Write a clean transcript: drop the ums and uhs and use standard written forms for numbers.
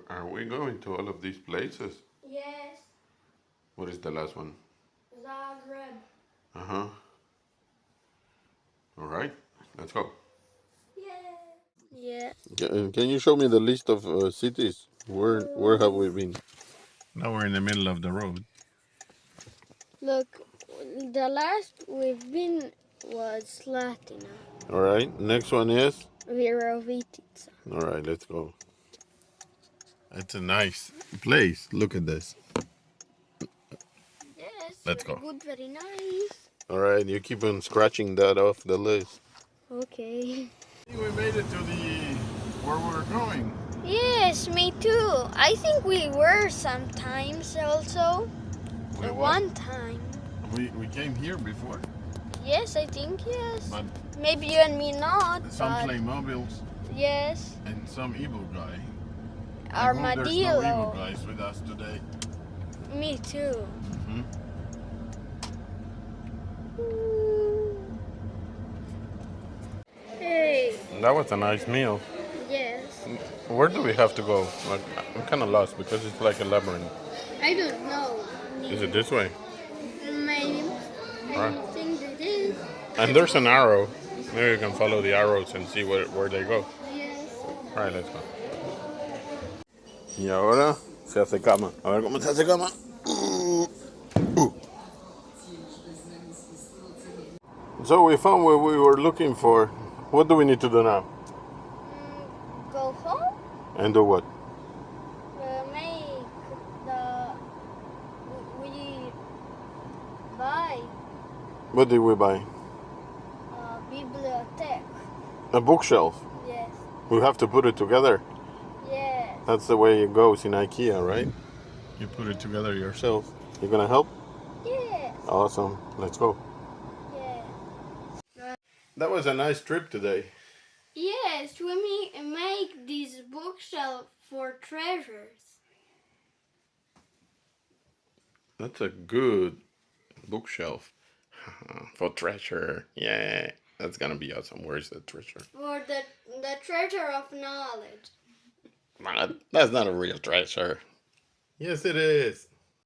Are we going to all of these places? Yes. What is the last one? Zagreb. Uh-huh. All right, let's go. Yeah. Can you show me the list of cities? Where have we been? Now we're in the middle of the road. Look, the last we've been was Slatina. All right, next one is? Virovitica. All right, let's go. It's a nice place. Look at this. Yes, Let's very go. good, very nice. All right, you keep on scratching that off the list. Okay. We made it to where we're going. Yes, me too. I think we were sometimes also. We One time. We came here before. Yes, I think yes. But maybe you and me not. some but Playmobiles yes. and some evil guy. Armadillo. There's no evil guys with us today. Me too. Mm-hmm. Hey. That was a nice meal. Yes. Where do we have to go? Like, I'm kind of lost because it's like a labyrinth. I don't know. Is it this way? Maybe. I Right. think it is. And there's an arrow. Maybe we can follow the arrows and see where they go. Yes. All right, let's go. Y ahora se hace cama. A ver cómo se hace cama. So we found what we were looking for. What do we need to do now? Go home. And do what? Make the we buy What did we buy? bibliothèque. A bookshelf. Yes. We have to put it together. Yes. That's the way it goes in Ikea, right? You put it together yourself. You gonna help? Yes. Awesome. Let's go. Yes. That was a nice trip today. Yes, we make this bookshelf for treasures. That's a good bookshelf for treasure. Yeah, that's gonna be awesome. Where's the treasure? For the treasure of knowledge. That's not a real treasure. Yes, it is.